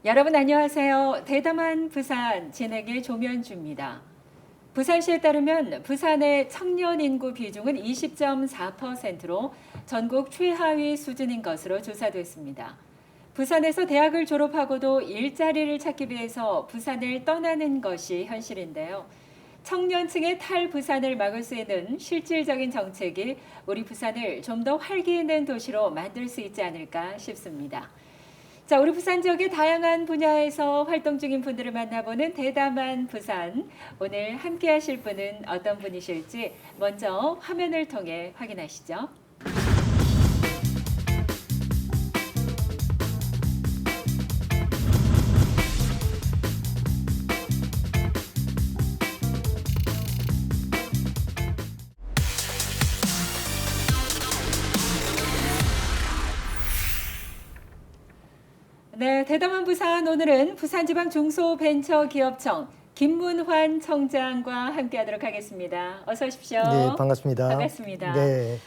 여러분 안녕하세요. 대담한 부산 진행의 조면주입니다. 부산시에 따르면 부산의 청년 인구 비중은 20.4%로 전국 최하위 수준인 것으로 조사됐습니다. 부산에서 대학을 졸업하고도 일자리를 찾기 위해서 부산을 떠나는 것이 현실인데요. 청년층의 탈부산을 막을 수 있는 실질적인 정책이 우리 부산을 좀 더 활기 있는 도시로 만들 수 있지 않을까 싶습니다. 자, 우리 부산 지역의 다양한 분야에서 활동 중인 분들을 만나보는 대담한 부산. 오늘 함께 하실 분은 어떤 분이실지 먼저 화면을 통해 확인하시죠. 네, 대담한 부산 오늘은 부산지방중소벤처기업청 김문환 청장과 함께하도록 하겠습니다. 어서 오십시오. 네, 반갑습니다. 반갑습니다. 네,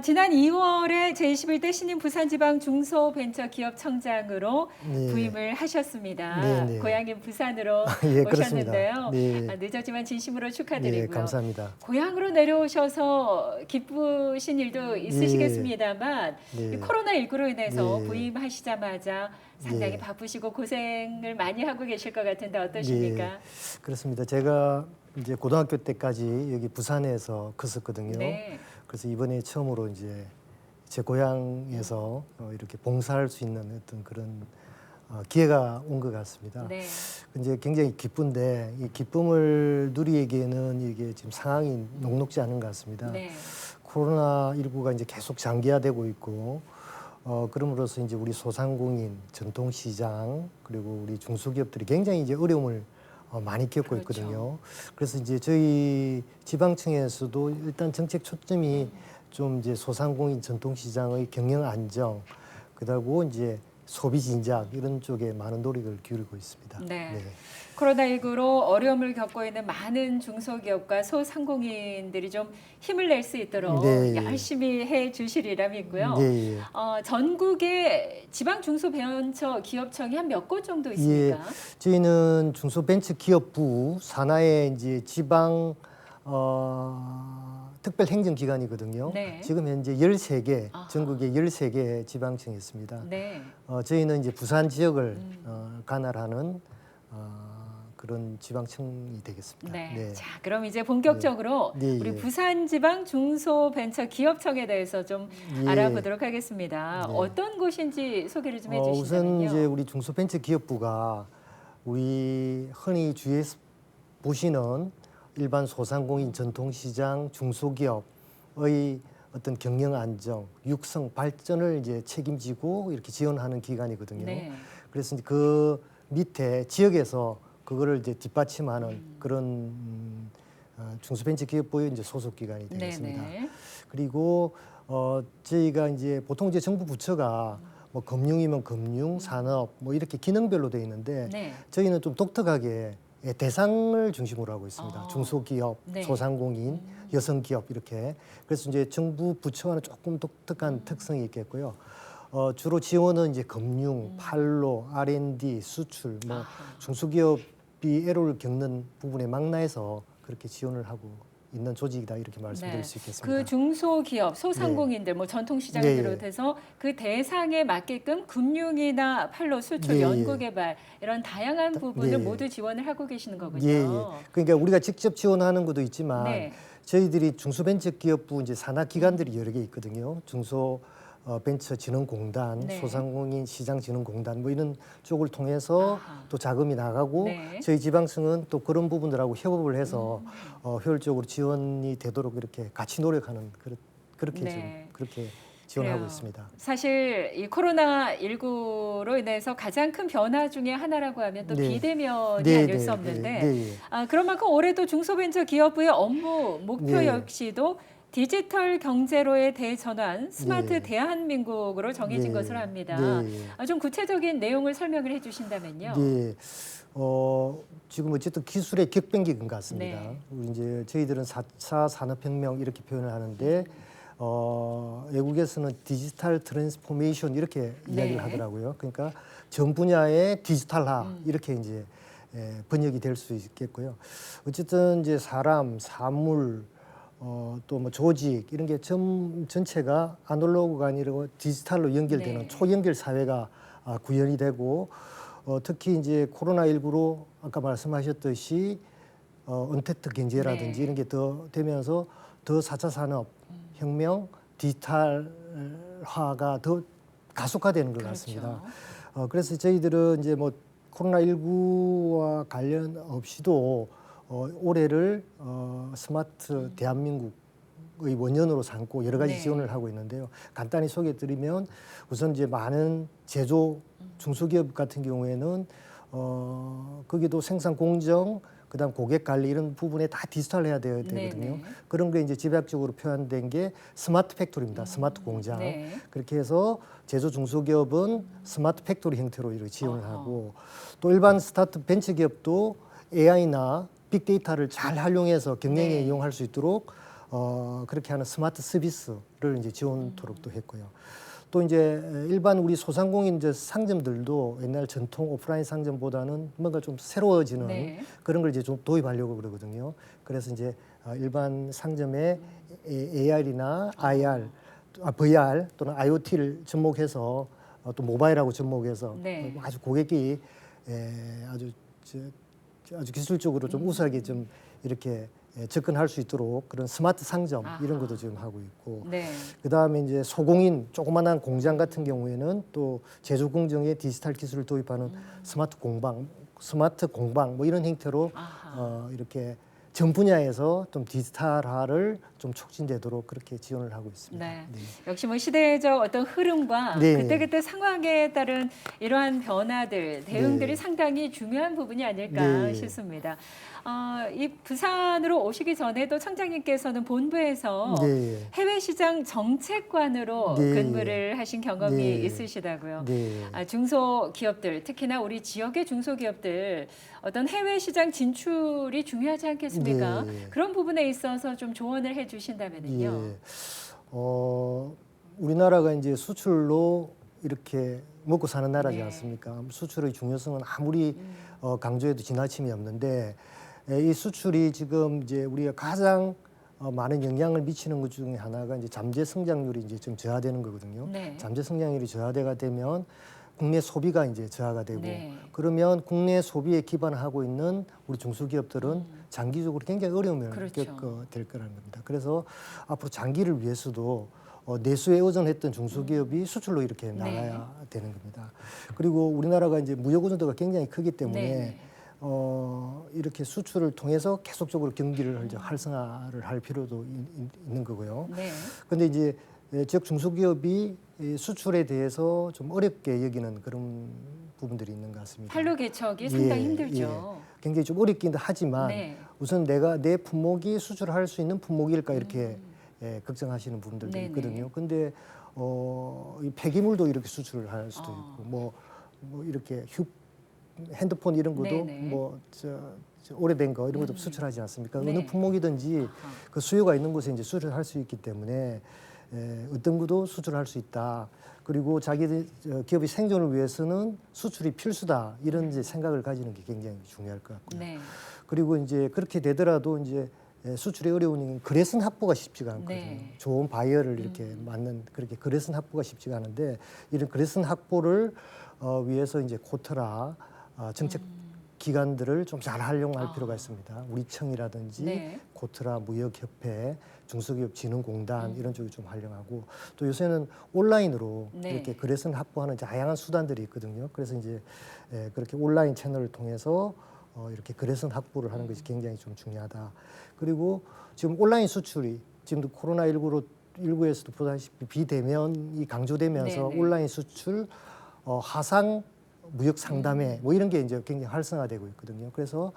지난 2월에 제21대 신임 부산지방중소벤처기업청장으로 네. 부임을 하셨습니다. 네, 네. 고향인 부산으로 예, 오셨는데요. 그렇습니다. 네. 늦었지만 진심으로 네, 축하드리고요. 감사합니다. 고향으로 내려오셔서 기쁘신 일도 있으시겠습니다만 네. 이 코로나19로 인해서 네. 부임하시자마자 상당히 네. 바쁘시고 고생을 많이 하고 계실 것 같은데 어떠십니까? 네, 그렇습니다. 제가 이제 고등학교 때까지 여기 부산에서 컸었거든요. 네. 그래서 이번에 처음으로 이제 제 고향에서 이렇게 봉사할 수 있는 어떤 그런 기회가 온 것 같습니다. 네. 이제 굉장히 기쁜데 이 기쁨을 누리기에는 이게 지금 상황이 녹록지 않은 것 같습니다. 네. 코로나19가 이제 계속 장기화되고 있고 그럼으로써 이제 우리 소상공인, 전통시장 그리고 우리 중소기업들이 굉장히 이제 어려움을 많이 겪고 그렇죠. 있거든요. 그래서 이제 저희 지방청에서도 일단 정책 초점이 좀 이제 소상공인, 전통시장의 경영 안정, 그다고 이제 소비 진작 이런 쪽에 많은 노력을 기울이고 있습니다. 네. 코로나19로 어려움을 겪고 있는 많은 중소기업과 소상공인들이 좀 힘을 낼 수 있도록 네. 열심히 해 주시리라 믿고요. 네. 전국에 지방 중소벤처 기업청이 한 몇 곳 정도 있습니까? 저희는 중소벤처기업부 산하의 이제 지방 특별행정기관이거든요. 네. 지금 현재 13개, 아하. 전국에 13개 지방청이 있습니다. 네. 저희는 이제 부산 지역을 관할하는 그런 지방청이 되겠습니다. 네. 자, 그럼 이제 본격적으로 네, 우리 예. 부산지방 중소벤처기업청에 대해서 좀 예. 알아보도록 하겠습니다. 네. 어떤 곳인지 소개를 좀 우선 해주시면요. 이제 우리 중소벤처기업부가 우리 흔히 주위에서 보시는 일반 소상공인, 전통시장, 중소기업의 어떤 경영 안정, 육성, 발전을 이제 책임지고 이렇게 지원하는 기관이거든요. 네. 그래서 이제 그 밑에 지역에서 그거를 이제 뒷받침하는 그런 중소벤처기업부의 이제 소속 기관이 되겠습니다. 네네. 그리고 저희가 이제 보통 이제 정부 부처가 뭐 금융이면 금융, 산업 뭐 이렇게 기능별로 되어 있는데 네. 저희는 좀 독특하게 대상을 중심으로 하고 있습니다. 아. 중소기업, 네. 소상공인, 여성기업 이렇게. 그래서 이제 정부 부처와는 조금 독특한 특성이 있겠고요. 주로 지원은 이제 금융, 판로, R&D, 수출, 뭐 아하. 중소기업이 애로를 겪는 부분에 망라해서 그렇게 지원을 하고 있는 조직이다 이렇게 말씀드릴 수 있겠습니다. 그 중소기업, 소상공인들, 뭐 전통시장을 네. 비롯해서 그 대상에 맞게끔 금융이나 판로, 수출, 네. 연구개발 이런 다양한 부분을 네. 모두 지원을 하고 계시는 거군요. 예, 예. 그러니까 우리가 직접 지원하는 것도 있지만 네. 저희들이 중소벤처기업부 이제 산하 기관들이 여러 개 있거든요. 벤처진흥공단, 네. 소상공인 시장진흥공단 뭐 이런 쪽을 통해서 아하. 또 자금이 나가고 네. 저희 지방청은 또 그런 부분들하고 협업을 해서 효율적으로 지원이 되도록 이렇게 같이 노력하는 그렇게 네. 지금 그렇게 지원하고 그래요. 있습니다. 사실 이 코로나19로 인해서 가장 큰 변화 중에 하나라고 하면 또 네. 비대면이 네, 아닐 네, 수 없는데 네, 네. 그런 만큼 올해도 중소벤처기업부의 업무 목표 네. 역시도 디지털 경제로의 대전환, 스마트 네. 대한민국으로 정해진 네. 것으로 합니다. 네. 좀 구체적인 내용을 설명을 해주신다면요. 네. 지금 어쨌든 기술의 격변기인 것 같습니다. 네. 우리 이제 저희들은 4차 산업혁명 이렇게 표현을 하는데 외국에서는 디지털 트랜스포메이션 이렇게 네. 이야기를 하더라고요. 그러니까 전 분야의 디지털화 이렇게 이제 번역이 될 수 있겠고요. 어쨌든 이제 사람, 사물, 또 뭐 조직 이런 게 전체가 아날로그가 아니라 디지털로 연결되는 네. 초연결 사회가 구현이 되고 특히 이제 코로나19로 아까 말씀하셨듯이 언택트 경제라든지 네. 이런 게 더 되면서 더 4차 산업 혁명, 디지털화가 더 가속화되는 것 같습니다. 그렇죠. 그래서 저희들은 이제 뭐 코로나19와 관련 없이도 올해를 스마트 대한민국의 원년으로 삼고 여러 가지 네. 지원을 하고 있는데요. 간단히 소개해드리면 우선 이제 많은 제조 중소기업 같은 경우에는 거기도 생산 공정, 그다음 고객 관리 이런 부분에 다 디지털해야 되어야 되거든요. 네네. 그런 게 이제 집약적으로 표현된 게 스마트 팩토리입니다. 스마트 공장. 네. 그렇게 해서 제조 중소기업은 스마트 팩토리 형태로 이렇게 지원을 어허. 하고 또 일반 스타트 벤처 기업도 AI나 빅데이터를 잘 활용해서 경영에 네. 이용할 수 있도록 그렇게 하는 스마트 서비스를 이제 지원토록 또 했고요. 또 이제 일반 우리 소상공인 이제 상점들도 옛날 전통 오프라인 상점보다는 뭔가 좀 새로워지는 네. 그런 걸 이제 좀 도입하려고 그러거든요. 그래서 이제 일반 상점에 AR이나 IR, VR 또는 IoT를 접목해서 또 모바일하고 접목해서 네. 아주 고객이 아주 아주 기술적으로 좀 우수하게 좀 이렇게 접근할 수 있도록 그런 스마트 상점 이런 아하. 것도 지금 하고 있고 네. 그다음에 이제 소공인 조그만한 공장 같은 경우에는 또 제조 공정에 디지털 기술을 도입하는 스마트 공방 뭐 이런 형태로 아하. 이렇게 전 분야에서 좀 디지털화를 좀 촉진되도록 그렇게 지원을 하고 있습니다. 네. 네. 역시 뭐 시대적 어떤 흐름과 네. 그때그때 상황에 따른 이러한 변화들, 대응들이 네. 상당히 중요한 부분이 아닐까 네. 싶습니다. 이 부산으로 오시기 전에도 청장님께서는 본부에서 네. 해외 시장 정책관으로 네. 근무를 하신 경험이 네. 있으시다고요. 네. 중소기업들, 특히나 우리 지역의 중소기업들 어떤 해외 시장 진출이 중요하지 않겠습니까? 네. 그런 부분에 있어서 좀 조언을 해주신다면요. 예. 우리나라가 이제 수출로 이렇게 먹고 사는 나라지 네. 않습니까? 수출의 중요성은 아무리 강조해도 지나침이 없는데 이 수출이 지금 이제 우리가 가장 많은 영향을 미치는 것 중에 하나가 이제 잠재 성장률이 이제 좀 저하되는 거거든요. 네. 잠재 성장률이 저하되가 되면 국내 소비가 이제 저하가 되고 네. 그러면 국내 소비에 기반하고 있는 우리 중소기업들은 장기적으로 굉장히 어려움을 그렇죠. 겪게 될 거라는 겁니다. 그래서 앞으로 장기를 위해서도 내수에 의존했던 중소기업이 수출로 이렇게 나가야 되는 겁니다. 그리고 우리나라가 이제 무역 의존도가 굉장히 크기 때문에 네. 이렇게 수출을 통해서 계속적으로 경기를 이제 활성화를 할 필요도 있는 거고요. 네. 근데 이제 지역 중소기업이 이 수출에 대해서 좀 어렵게 여기는 그런 부분들이 있는 것 같습니다. 판로 개척이 상당히 예, 힘들죠. 굉장히 좀 어렵긴 하지만 네. 우선 내 품목이 수출할 수 있는 품목일까 이렇게 걱정하시는 분들도 네네. 있거든요. 근데 이 폐기물도 이렇게 수출을 할 수도 있고 뭐 이렇게 핸드폰 이런 것도 네네. 저 오래된 거 이런 것도 수출하지 않습니까? 네. 어느 품목이든지 아하. 그 수요가 있는 곳에 이제 수출할 수 있기 때문에 어떤 것도 수출할 수 있다. 그리고 자기 기업의 생존을 위해서는 수출이 필수다. 이런 이제 생각을 가지는 게 굉장히 중요할 것 같고요. 네. 그리고 이제 그렇게 되더라도 이제 수출이 어려우니 거래선 확보가 쉽지가 않거든요. 네. 좋은 바이어를 이렇게 맞는 그렇게 거래선 확보가 쉽지가 않은데 이런 거래선 확보를 위해서 이제 코트라 정책 기관들을 좀 잘 활용할 필요가 있습니다. 우리 청이라든지 네. 코트라 무역협회, 중소기업진흥공단 이런 쪽이 좀 활용하고 또 요새는 온라인으로 네. 이렇게 거래선 확보하는 다양한 수단들이 있거든요. 그래서 이제 그렇게 온라인 채널을 통해서 이렇게 거래선 확보를 하는 것이 굉장히 좀 중요하다. 그리고 지금 온라인 수출이 지금도 코로나19에서도 보다시피 비대면이 강조되면서 네네. 온라인 수출, 하상 무역 상담회 뭐 이런 게 이제 굉장히 활성화되고 있거든요. 그래서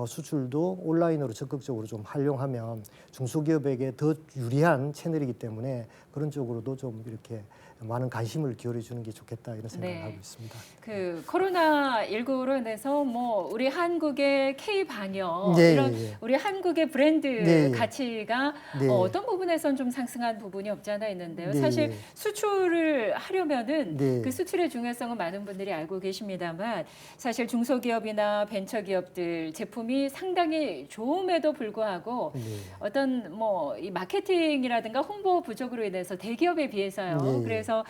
수출도 온라인으로 적극적으로 좀 활용하면 중소기업에게 더 유리한 채널이기 때문에 그런 쪽으로도 좀 이렇게 많은 관심을 기울여 주는 게 좋겠다 이런 생각을 네. 하고 있습니다. 그 코로나19로 인해서 뭐 우리 한국의 K 방역 네, 이런 네. 우리 한국의 브랜드 네. 가치가 네. 어떤 부분에선 좀 상승한 부분이 없지 않아 있는데요. 네. 사실 수출을 하려면은 네. 그 수출의 중요성은 많은 분들이 알고 계십니다만 사실 중소기업이나 벤처기업들 제품이 상당히 좋음에도 불구하고 네. 어떤 뭐 이 마케팅이라든가 홍보 부족으로 인해서 대기업에 비해서요. 네. 그래서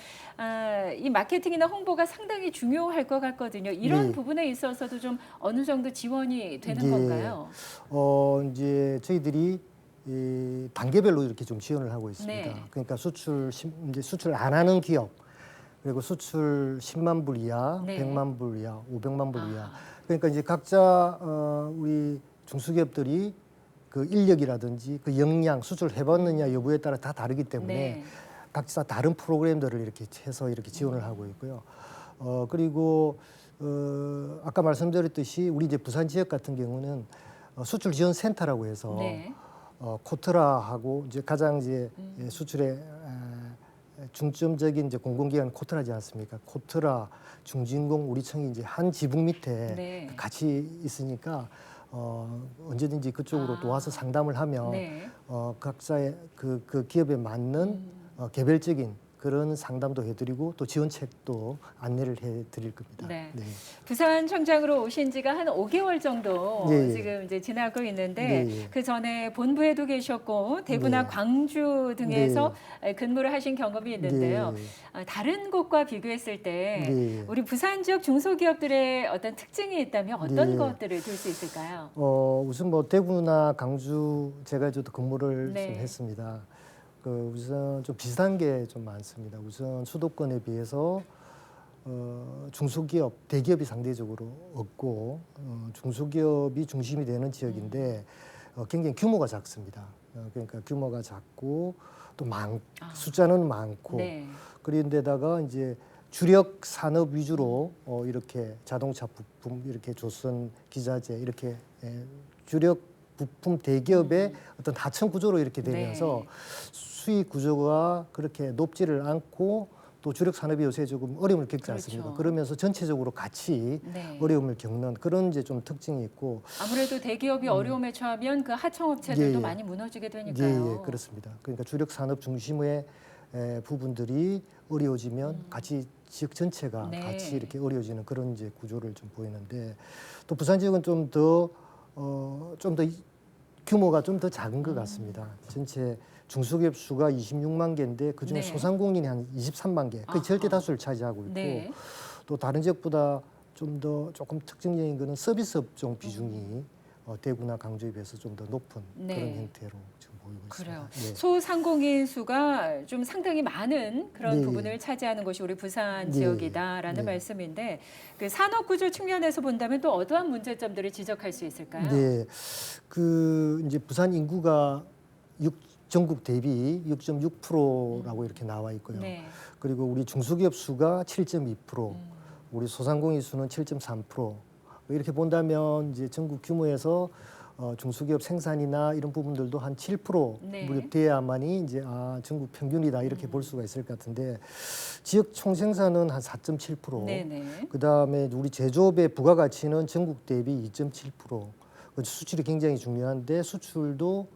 이 마케팅이나 홍보가 상당히 중요할 것 같거든요. 이런 네. 부분에 있어서도 좀 어느 정도 지원이 되는 네. 건가요? 이제 저희들이 이 단계별로 이렇게 좀 지원을 하고 있습니다. 네. 그러니까 이제 수출 안 하는 기업, 그리고 수출 10만 불 이하, 네. 100만 불 이하, 500만 불 이하. 아. 그러니까 이제 각자 우리 중소기업들이 그 인력이라든지 그 역량, 수출해봤느냐 여부에 따라 다 다르기 때문에 네. 각자 다른 프로그램들을 이렇게 해서 이렇게 지원을 하고 있고요. 그리고 아까 말씀드렸듯이 우리 이제 부산 지역 같은 경우는 수출 지원 센터라고 해서 네. 코트라하고 이제 가장 이제 수출에 중점적인 이제 공공기관 코트라지 않습니까? 코트라, 중진공, 우리청이 이제 한 지붕 밑에 네. 같이 있으니까 언제든지 그쪽으로 또 와서 상담을 하면 네. 각자의 그 기업에 맞는 개별적인 그런 상담도 해드리고 또 지원책도 안내를 해드릴 겁니다. 네. 네. 부산청장으로 오신 지가 한 5개월 정도 네. 지금 이제 지나고 있는데 네. 그 전에 본부에도 계셨고 대구나 네. 광주 등에서 근무를 하신 경험이 있는데요. 네. 다른 곳과 비교했을 때 네. 우리 부산 지역 중소기업들의 어떤 특징이 있다면 어떤 네. 것들을 들 수 있을까요? 우선 뭐 대구나 강주 제가 저도 근무를 네. 좀 했습니다. 우선 좀 비슷한 게 좀 많습니다. 우선 수도권에 비해서 중소기업, 대기업이 상대적으로 없고 중소기업이 중심이 되는 지역인데 굉장히 규모가 작습니다. 그러니까 규모가 작고 또 숫자는 많고 네. 그런데다가 이제 주력 산업 위주로 이렇게 자동차 부품, 이렇게 조선 기자재 이렇게 주력 부품 대기업의 어떤 하청 구조로 이렇게 되면서 네. 수익 구조가 그렇게 높지를 않고 또 주력 산업이 요새 조금 어려움을 겪지 그렇죠. 않습니까? 그러면서 전체적으로 같이 네. 어려움을 겪는 그런 이제 좀 특징이 있고 아무래도 대기업이 어려움에 처하면 그 하청업체들도 예, 예. 많이 무너지게 되니까요. 예, 그렇습니다. 그러니까 주력 산업 중심의 부분들이 어려워지면 같이 지역 전체가 네. 같이 이렇게 어려워지는 그런 이제 구조를 좀 보이는데 또 부산 지역은 좀 더 규모가 좀 더 작은 것 같습니다. 전체 중소기업 수가 26만 개인데 그중에 네. 소상공인이 한 23만 개, 거의 절대 다수를 차지하고 있고 네. 또 다른 지역보다 좀 더 조금 특징적인 거는 서비스 업종 비중이 대구나 강주에 비해서 좀 더 높은 네. 그런 형태로 지금 보이고 그래요. 있습니다. 네. 소상공인 수가 좀 상당히 많은 그런 네. 부분을 차지하는 것이 우리 부산 네. 지역이다라는 네. 말씀인데 그 산업 구조 측면에서 본다면 또 어떠한 문제점들을 지적할 수 있을까요? 네, 이제 부산 인구가 전국 대비 6.6%라고 이렇게 나와 있고요. 네. 그리고 우리 중소기업 수가 7.2%, 우리 소상공인 수는 7.3%. 이렇게 본다면 이제 전국 규모에서 중소기업 생산이나 이런 부분들도 한 7% 네. 무렵 돼야만이 이제 전국 평균이다 이렇게 볼 수가 있을 것 같은데 지역 총생산은 한 4.7%. 네네. 그다음에 우리 제조업의 부가가치는 전국 대비 2.7%. 수출이 굉장히 중요한데 수출도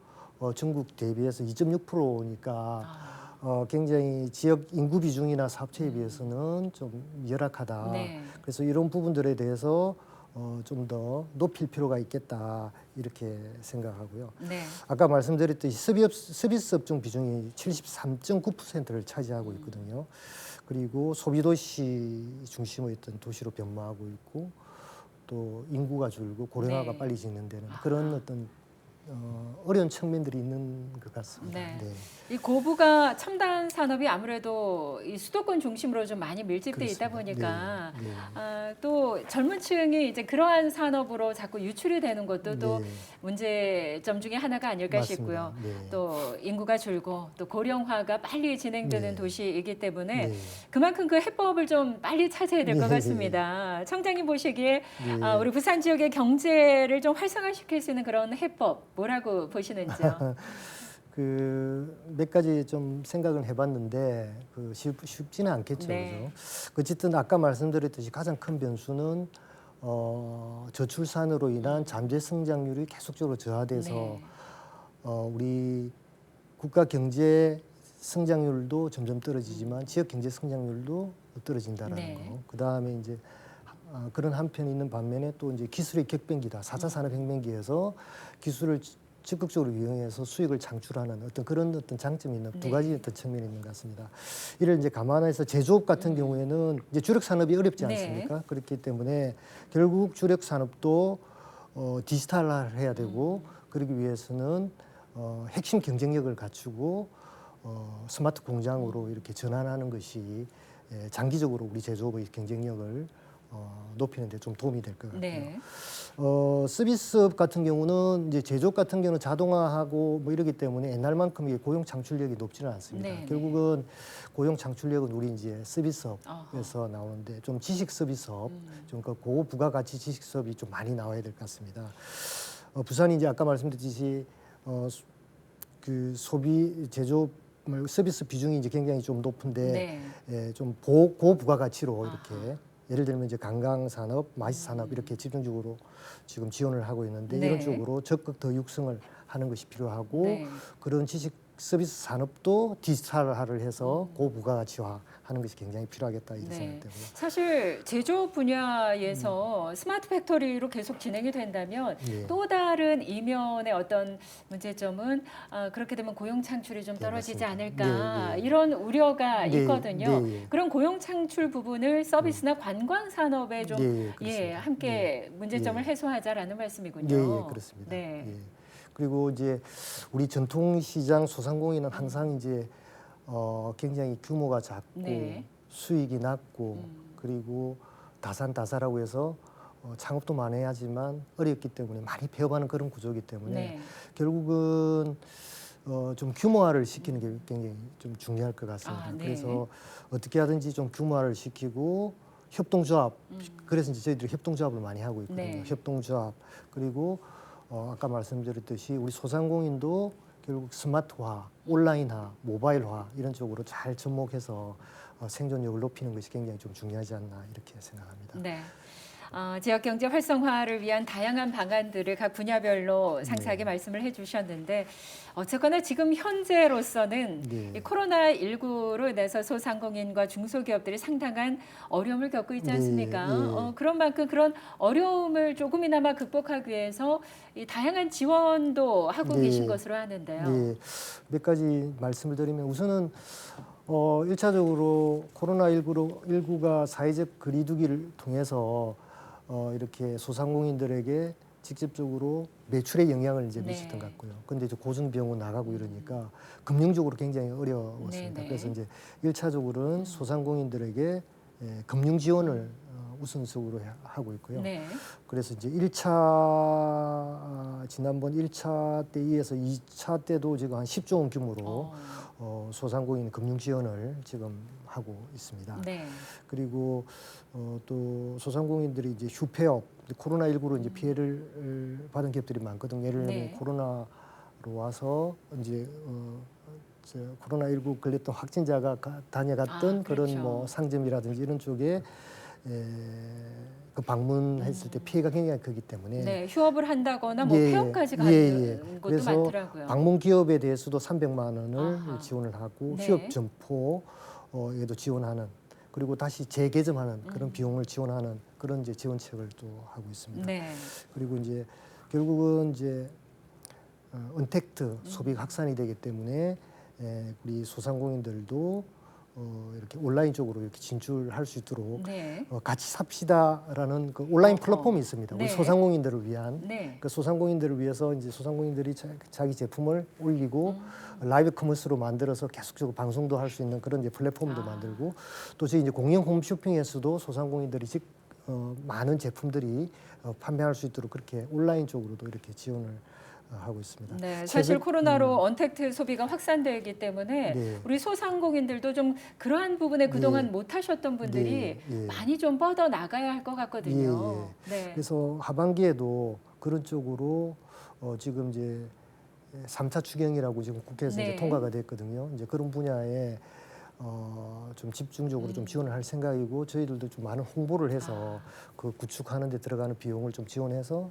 전국 대비해서 2.6%니까 굉장히 지역 인구 비중이나 사업체에 비해서는 좀 열악하다. 네. 그래서 이런 부분들에 대해서 좀 더 높일 필요가 있겠다 이렇게 생각하고요. 네. 아까 말씀드렸듯이 서비스 업종 비중이 73.9%를 차지하고 있거든요. 그리고 소비도시 중심의 어떤 도시로 변모하고 있고 또 인구가 줄고 고령화가 네. 빨리 진행되는 그런 어떤 어려운 측면들이 있는 것 같습니다. 네. 네. 이 고부가 첨단 산업이 아무래도 이 수도권 중심으로 좀 많이 밀집돼 있다 그렇습니다. 보니까 네, 네. 또 젊은 층이 이제 그러한 산업으로 자꾸 유출이 되는 것도 또 네. 문제점 중에 하나가 아닐까 맞습니다. 싶고요. 네. 또 인구가 줄고 또 고령화가 빨리 진행되는 네. 도시이기 때문에 네. 그만큼 그 해법을 좀 빨리 찾아야 될 것 네. 같습니다. 청장님 보시기에 네. 우리 부산 지역의 경제를 좀 활성화시킬 수 있는 그런 해법 뭐라고 보시는지요? 그 몇 가지 좀 생각을 해봤는데 그 쉽지는 않겠죠. 네. 그죠? 어쨌든 아까 말씀드렸듯이 가장 큰 변수는 저출산으로 인한 잠재 성장률이 계속적으로 저하돼서 네. 우리 국가 경제 성장률도 점점 떨어지지만 지역 경제 성장률도 떨어진다라는 네. 거. 그 다음에 이제 그런 한편이 있는 반면에 또 이제 기술의 격변기다. 4차 산업혁명기에서 기술을 적극적으로 이용해서 수익을 창출하는 어떤 그런 어떤 장점이 있는 두 네. 가지 어떤 측면이 있는 것 같습니다. 이를 이제 감안해서 제조업 같은 경우에는 이제 주력 산업이 어렵지 네. 않습니까? 그렇기 때문에 결국 주력 산업도 디지털화해야 되고 그러기 위해서는 핵심 경쟁력을 갖추고 스마트 공장으로 이렇게 전환하는 것이 장기적으로 우리 제조업의 경쟁력을 높이는 데 좀 도움이 될 것 같고요. 네. 서비스업 같은 경우는 이제 제조업 같은 경우는 자동화하고 뭐 이러기 때문에 옛날만큼 이게 고용 창출력이 높지는 않습니다. 네, 네. 결국은 고용 창출력은 우리 이제 서비스업에서 나오는데 좀 지식 서비스업, 좀 그 고부가가치 지식 수업이 좀 많이 나와야 될 것 같습니다. 부산이 이제 아까 말씀드렸듯이 그 소비 제조업 서비스 비중이 이제 굉장히 좀 높은데 네. 좀 고부가가치로 이렇게 예를 들면 이제 관광산업, 마시산업 이렇게 집중적으로 지금 지원을 하고 있는데 네. 이런 쪽으로 적극 더 육성을 하는 것이 필요하고 네. 그런 지식 서비스 산업도 디지털화를 해서 고부가가치화하는 것이 굉장히 필요하겠다 이렇게 네. 생각되고요. 사실 제조 분야에서 스마트 팩토리로 계속 진행이 된다면 예. 또 다른 이면의 어떤 문제점은 그렇게 되면 고용 창출이 좀 떨어지지 맞습니다. 않을까 네, 네. 이런 우려가 네, 있거든요. 네, 예. 그런 고용 창출 부분을 서비스나 관광 산업에 좀 예, 그렇습니다. 함께 문제점을 예. 해소하자라는 말씀이군요. 예, 그렇습니다. 네. 예. 그리고 이제 우리 전통시장 소상공인은 항상 이제 굉장히 규모가 작고 네. 수익이 낮고 그리고 다산다사라고 해서 창업도 많이 하지만 어렵기 때문에 많이 폐업하는 그런 구조이기 때문에 네. 결국은 좀 규모화를 시키는 게 굉장히 좀 중요할 것 같습니다. 네. 그래서 어떻게 하든지 좀 규모화를 시키고 협동조합, 그래서 이제 저희들이 협동조합을 많이 하고 있거든요. 네. 협동조합 그리고 아까 말씀드렸듯이 우리 소상공인도 결국 스마트화, 온라인화, 모바일화 이런 쪽으로 잘 접목해서 생존력을 높이는 것이 굉장히 좀 중요하지 않나 이렇게 생각합니다. 네. 지역 경제 활성화를 위한 다양한 방안들을 각 분야별로 상세하게 말씀을 해주셨는데 어쨌거나 지금 현재로서는 네. 이 코로나19로 인해서 소상공인과 중소기업들이 상당한 어려움을 겪고 있지 네, 않습니까? 예. 그런 만큼 그런 어려움을 조금이나마 극복하기 위해서 이 다양한 지원도 하고 네. 계신 것으로 아는데요. 네, 몇 가지 말씀을 드리면 우선은 1차적으로 코로나19가 사회적 거리두기를 통해서 이렇게 소상공인들에게 직접적으로 매출에 영향을 이제 미쳤던 것 같고요. 근데 이제 고정비용은 나가고 이러니까 금융적으로 굉장히 어려웠습니다. 네네. 그래서 이제 1차적으로는 소상공인들에게 금융 지원을 우선적으로 하고 있고요. 네. 그래서 이제 지난번 1차 때 이어서 2차 때도 지금 한 10조 원 규모로 소상공인 금융 지원을 지금 하고 있습니다. 네. 그리고 또 소상공인들이 이제 휴폐업, 코로나19로 이제 피해를 받은 기업들이 많거든요. 예를 들면 네. 코로나로 와서 이제 코로나19 걸렸던 확진자가 다녀갔던 그렇죠. 그런 뭐 상점이라든지 이런 쪽에 그 방문했을 때 피해가 굉장히 크기 때문에 네, 휴업을 한다거나 뭐 예, 폐업까지 예, 가는 예. 것도 그래서 많더라고요. 방문 기업에 대해서도 300만 원을 아하. 지원을 하고 네. 휴업 점포에도 지원하는 그리고 다시 재개점하는 그런 비용을 지원하는 그런 이제 지원책을 또 하고 있습니다. 네. 그리고 이제 결국은 이제 언택트 소비가 확산이 되기 때문에 우리 소상공인들도 이렇게 온라인 쪽으로 이렇게 진출할 수 있도록 네. 같이 삽시다라는 그 온라인 어허. 플랫폼이 있습니다. 네. 우리 소상공인들을 위한 네. 그 소상공인들을 위해서 이제 소상공인들이 자기 제품을 올리고 라이브 커머스로 만들어서 계속적으로 방송도 할 수 있는 그런 이제 플랫폼도 만들고 또 저희 이제 공영 홈쇼핑에서도 소상공인들이 많은 제품들이 판매할 수 있도록 그렇게 온라인 쪽으로도 이렇게 지원을 하고 있습니다. 네, 사실 최근- 코로나로 언택트 소비가 확산되기 때문에 네. 우리 소상공인들도 좀 그러한 부분에 그동안 네. 못 하셨던 분들이 네, 예. 많이 좀 뻗어 나가야 할 것 같거든요. 네. 그래서 하반기에도 그런 쪽으로 지금 이제 3차 추경이라고 지금 국회에서 네. 이제 통과가 됐거든요. 이제 그런 분야에 좀 집중적으로 좀 지원을 할 생각이고 저희들도 좀 많은 홍보를 해서 그 구축하는 데 들어가는 비용을 좀 지원해서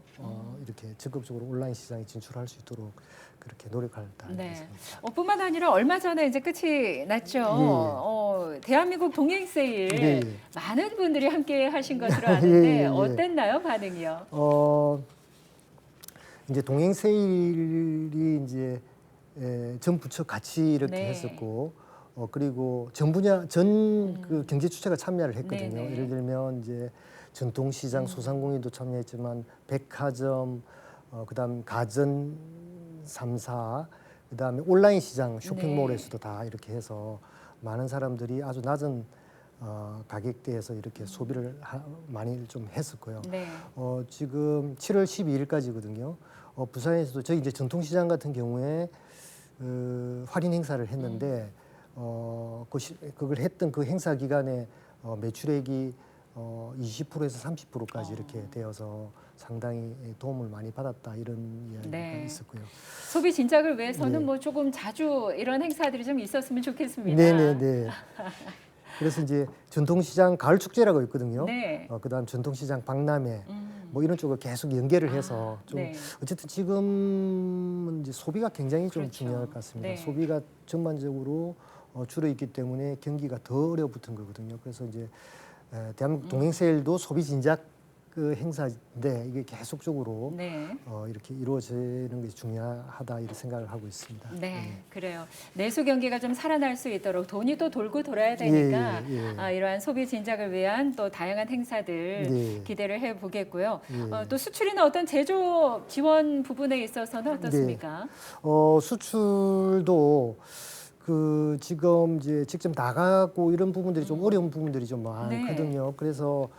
이렇게 적극적으로 온라인 시장에 진출할 수 있도록 그렇게 노력할 네. 있습니다. 뿐만 아니라 얼마 전에 이제 끝이 났죠. 대한민국 동행 세일 예, 예. 많은 분들이 함께 하신 것으로 아는데 예, 예. 어땠나요, 반응이요? 이제 동행 세일이 이제 전 부처 같이 이렇게 네. 했었고 그리고 전 분야 전 그 경제 주체가 참여를 했거든요. 네네. 예를 들면 이제 전통시장 소상공인도 참여했지만 백화점 그다음 가전 3사 그다음에 온라인 시장 쇼핑몰에서도 다 이렇게 해서 많은 사람들이 아주 낮은 가격대에서 이렇게 소비를 많이 좀 했었고요. 네. 지금 7월 12일까지거든요. 부산에서도 저희 이제 전통시장 같은 경우에 할인 행사를 했는데 그걸 했던 그 행사 기간에 매출액이 20%에서 30%까지 이렇게 되어서 상당히 도움을 많이 받았다 이런 이야기가 네. 있었고요. 소비 진작을 위해서는 네. 뭐 조금 자주 이런 행사들이 좀 있었으면 좋겠습니다. 네네네. 그래서 이제 전통시장 가을 축제라고 있거든요. 네. 그다음 전통시장 박람회 뭐 이런 쪽을 계속 연계를 해서 좀 네. 어쨌든 지금은 이제 소비가 굉장히 좀 그렇죠. 중요할 것 같습니다. 네. 소비가 전반적으로 줄어 있기 때문에 경기가 더 어려붙은 거거든요. 그래서 이제 대한민국 동행세일도 소비 진작 그 행사인데 이게 계속적으로 네. 이렇게 이루어지는 것이 중요하다 이런 생각을 하고 있습니다. 네, 그래요. 내수 경기가 좀 살아날 수 있도록 돈이 또 돌고 돌아야 되니까 예. 이러한 소비 진작을 위한 또 다양한 행사들 네. 기대를 해 보겠고요. 예. 또 수출이나 어떤 제조업 지원 부분에 있어서는 어떻습니까? 수출도 그 지금 이제 직접 나가고 이런 부분들이 좀 어려운 부분들이 좀 많거든요. 그래서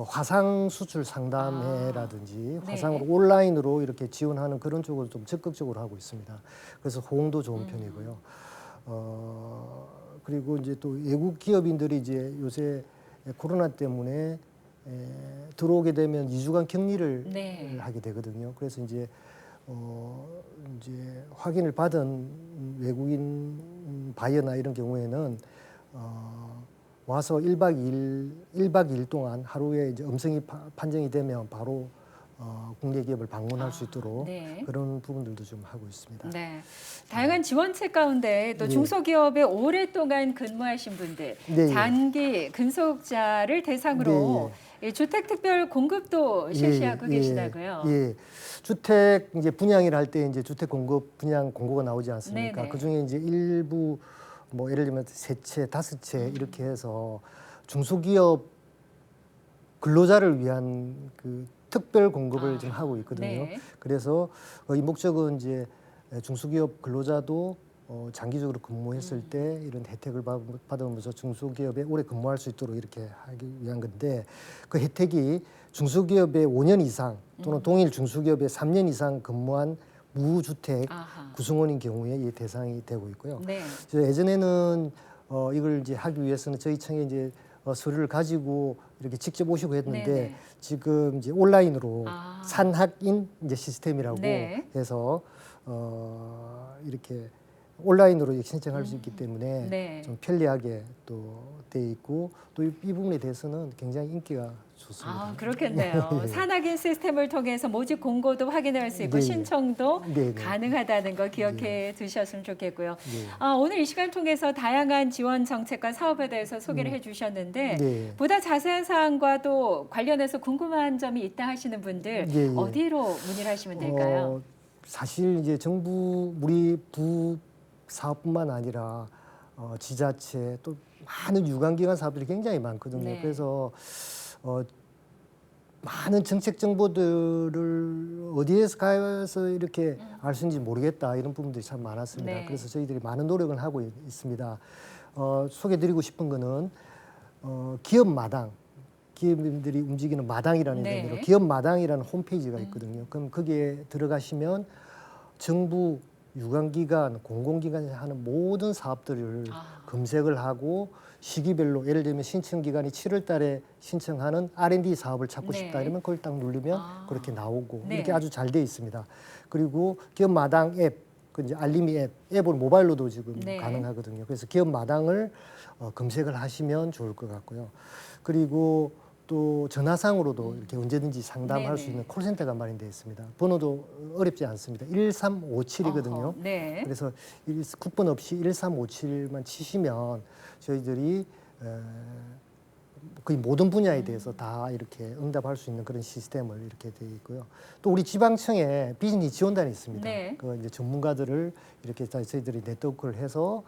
화상 수출 상담회라든지 화상으로 온라인으로 이렇게 지원하는 그런 쪽을 좀 적극적으로 하고 있습니다. 그래서 호응도 좋은 편이고요. 그리고 이제 또 외국 기업인들이 이제 요새 코로나 때문에 들어오게 되면 2주간 격리를 네. 하게 되거든요. 그래서 이제 확인을 받은 외국인 바이어나 이런 경우에는 와서 1박 2일 동안 하루에 이제 음성이 판정이 되면 바로 국내 기업을 방문할 수 있도록 네. 그런 부분들도 좀 하고 있습니다. 네. 다양한 지원책 가운데 또 예. 중소기업에 오랫동안 근무하신 분들, 네. 장기 근속자를 대상으로 이 주택 특별 공급도 실시하고 계시다고요. 예. 주택 이제 분양을 할 때 이제 주택 공급 분양 공고가 나오지 않습니까? 네네. 그 중에 이제 일부 뭐 예를 들면 3채, 5채 이렇게 해서 중소기업 근로자를 위한 그 특별 공급을 지금 하고 있거든요. 네. 그래서 이 목적은 이제 중소기업 근로자도 장기적으로 근무했을 때 이런 혜택을 받으면서 중소기업에 오래 근무할 수 있도록 이렇게 하기 위한 건데 그 혜택이 중소기업에 5년 이상 또는 동일 중소기업에 3년 이상 근무한 무주택 구성원인 경우에 이 대상이 되고 있고요. 네. 예전에는 이걸 이제 하기 위해서는 저희 청에 이제 서류를 가지고 이렇게 직접 오시고 했는데 네네. 지금 이제 온라인으로 산학인 이제 시스템이라고 네. 해서 이렇게 온라인으로 신청할 수 있기 때문에 네. 좀 편리하게 또 돼 있고 또 이 부분에 대해서는 굉장히 인기가 좋습니다. 그렇겠네요. 산학인 시스템을 통해서 모집 공고도 확인할 수 있고 네. 신청도 네. 가능하다는 거 기억해 두셨으면 좋겠고요. 네. 오늘 이 시간 통해서 다양한 지원 정책과 사업에 대해서 소개를 해주셨는데 네. 보다 자세한 사항과도 관련해서 궁금한 점이 있다 하시는 분들 예. 어디로 문의를 하시면 될까요? 사실 이제 정부 우리 부 사업뿐만 아니라 지자체 또 많은 유관기관 사업들이 굉장히 많거든요. 네. 그래서 많은 정책 정보들을 어디에서 가서 이렇게 알 수 있는지 모르겠다 이런 부분들이 참 많았습니다. 네. 그래서 저희들이 많은 노력을 하고 있습니다. 소개드리고 싶은 거는 기업 마당, 기업인들이 움직이는 마당이라는 네. 의미로 기업 마당이라는 홈페이지가 있거든요. 그럼 거기에 들어가시면 정부 유관기관, 공공기관이 하는 모든 사업들을 검색을 하고 시기별로 예를 들면 신청기간이 7월 달에 신청하는 R&D 사업을 찾고 네. 싶다 이러면 그걸 딱 누르면 그렇게 나오고 네. 이렇게 아주 잘 돼 있습니다. 그리고 기업 마당 앱 그 이제 알림이 앱으로 모바일로도 지금 네. 가능하거든요. 그래서 기업 마당을 검색을 하시면 좋을 것 같고요. 그리고 또 전화상으로도 이렇게 언제든지 상담할 수 네네. 있는 콜센터가 마련되어 있습니다. 번호도 어렵지 않습니다. 1357이거든요. 어허, 네. 그래서 국번 없이 1357만 치시면 저희들이 거의 모든 분야에 대해서 다 이렇게 응답할 수 있는 그런 시스템을 이렇게 되어 있고요. 또 우리 지방청에 비즈니스 지원단이 있습니다. 네. 그 이제 전문가들을 이렇게 저희들이 네트워크를 해서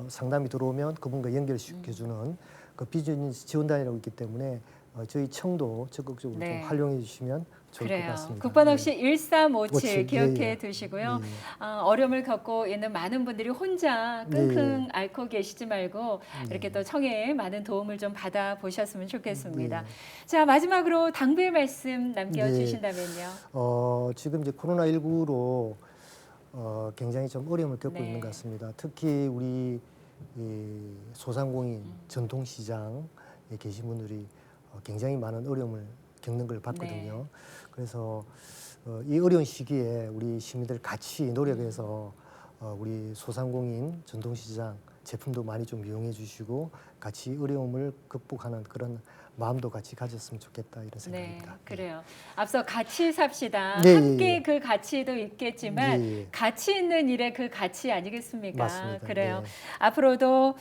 상담이 들어오면 그분과 연결시켜주는 그 비즈니스 지원단이라고 있기 때문에 저희 청도 적극적으로 네. 좀 활용해 주시면 좋을 것 그래요. 같습니다. 국번 없이 1357 57, 기억해 예, 예. 두시고요. 예. 어려움을 겪고 있는 많은 분들이 혼자 끙끙 앓고 계시지 말고 이렇게 또 청에 많은 도움을 좀 받아 보셨으면 좋겠습니다. 네. 자, 마지막으로 당부의 말씀 남겨 네. 주신다면요. 지금 이제 코로나19로 굉장히 좀 어려움을 겪고 네. 있는 것 같습니다. 특히 우리 이 소상공인 전통시장에 계신 분들이 굉장히 많은 어려움을 겪는 걸 봤거든요. 네. 그래서 이 어려운 시기에 우리 시민들 같이 노력해서 우리 소상공인 전통시장 제품도 많이 좀 이용해 주시고 같이 어려움을 극복하는 그런 마음도 같이 가졌으면 좋겠다 이런 네, 생각입니다. 그래요. 앞서 같이 삽시다. 네, 함께 예, 예. 그 가치도 있겠지만 예, 예. 가치 있는 일의 그 가치 아니겠습니까? 맞습니다. 그래요. 네. 앞으로도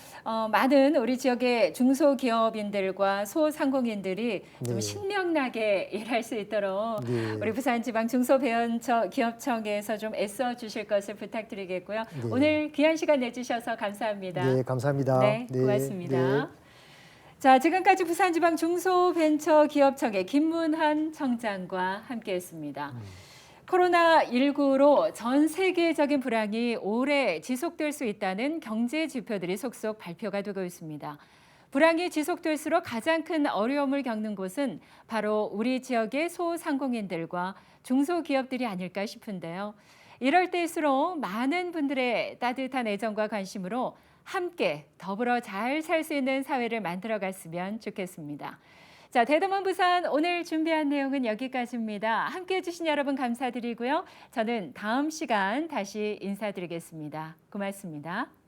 많은 우리 지역의 중소기업인들과 소상공인들이 좀 네. 신명나게 일할 수 있도록 네. 우리 부산지방 중소기업청에서 좀 애써 주실 것을 부탁드리겠고요. 네. 오늘 귀한 시간 내주셔서 감사합니다. 네, 감사합니다. 네, 고맙습니다. 네. 자, 지금까지 부산지방 중소벤처기업청의 김문한 청장과 함께했습니다. 코로나19로 전 세계적인 불황이 오래 지속될 수 있다는 경제 지표들이 속속 발표가 되고 있습니다. 불황이 지속될수록 가장 큰 어려움을 겪는 곳은 바로 우리 지역의 소상공인들과 중소기업들이 아닐까 싶은데요. 이럴 때일수록 많은 분들의 따뜻한 애정과 관심으로 함께 더불어 잘 살 수 있는 사회를 만들어갔으면 좋겠습니다. 자, 대담원 부산 오늘 준비한 내용은 여기까지입니다. 함께해 주신 여러분 감사드리고요. 저는 다음 시간 다시 인사드리겠습니다. 고맙습니다.